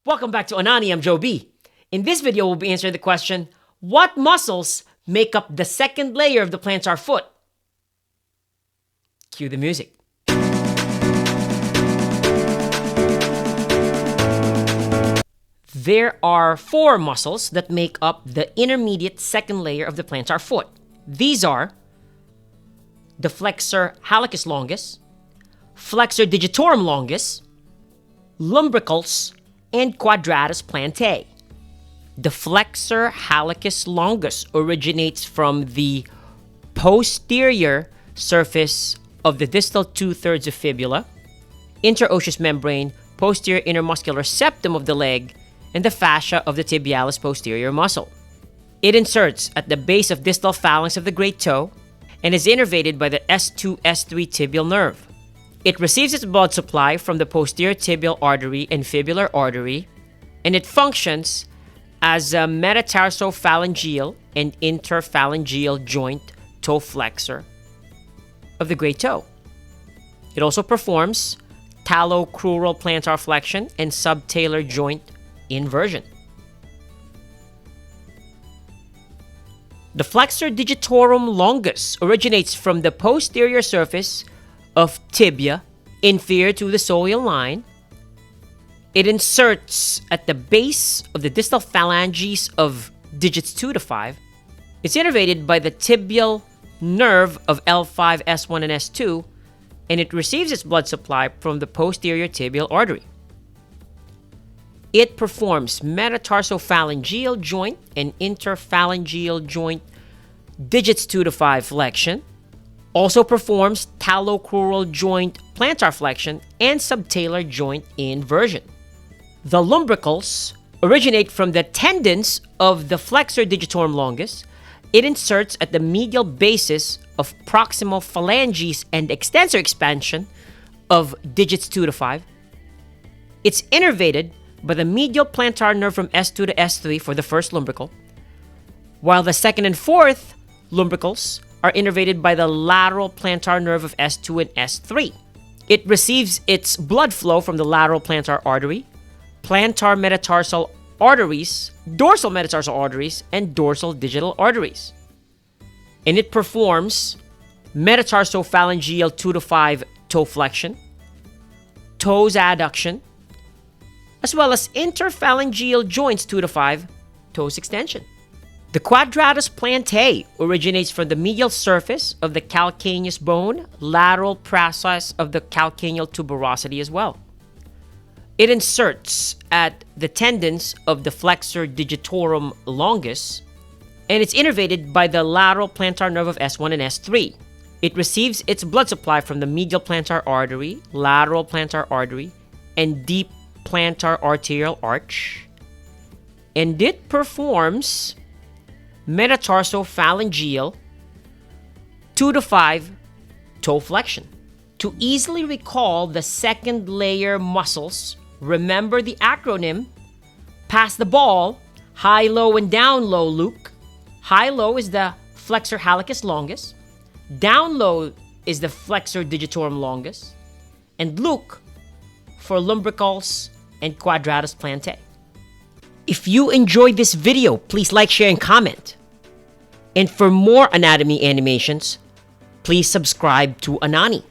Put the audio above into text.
Welcome back to Anani, I'm Joe B. In this video, we'll be answering the question, what muscles make up the second layer of the plantar foot? Cue the music. There are 4 muscles that make up the intermediate second layer of the plantar foot. These are the flexor hallucis longus, flexor digitorum longus, lumbricals, and quadratus plantae. The flexor hallucis longus originates from the posterior surface of the distal 2/3 of fibula, interosseous membrane, posterior intermuscular septum of the leg, and the fascia of the tibialis posterior muscle. It inserts at the base of distal phalanx of the great toe and is innervated by the S2-S3 tibial nerve. It receives its blood supply from the posterior tibial artery and fibular artery, and it functions as a metatarsophalangeal and interphalangeal joint toe flexor of the great toe. It also performs talocrural plantar flexion and subtalar joint inversion. The flexor digitorum longus originates from the posterior surface of tibia inferior to the soleal line. It inserts at the base of the distal phalanges of digits 2 to 5. It's innervated by the tibial nerve of L5, S1, and S2, and it receives its blood supply from the posterior tibial artery. It performs metatarsophalangeal joint and interphalangeal joint digits 2 to 5 flexion, also performs talocrural joint plantar flexion and subtalar joint inversion. The lumbricals originate from the tendons of the flexor digitorum longus. It inserts at the medial basis of proximal phalanges and extensor expansion of digits 2 to 5. It's innervated by the medial plantar nerve from S2 to S3 for the first lumbrical, while the second and fourth lumbricals are innervated by the lateral plantar nerve of S2 and S3. It receives its blood flow from the lateral plantar artery, plantar metatarsal arteries, dorsal metatarsal arteries, and dorsal digital arteries. And it performs metatarsophalangeal 2 to 5 toe flexion, toes adduction, as well as interphalangeal joints 2 to 5 toes extension. The quadratus plantae originates from the medial surface of the calcaneus bone, lateral process of the calcaneal tuberosity as well. It inserts at the tendons of the flexor digitorum longus, and it's innervated by the lateral plantar nerve of S1 and S3. It receives its blood supply from the medial plantar artery, lateral plantar artery, and deep plantar arterial arch, and it performs metatarsophalangeal 2 to 5 toe flexion. To easily recall the second layer muscles, remember the acronym pass the ball, high, low, and down low, Luke. High low is the flexor hallucis longus, down low is the flexor digitorum longus, and Luke for lumbricals and quadratus plantae. If you enjoyed this video, please like, share, and comment. And for more anatomy animations, please subscribe to Anani.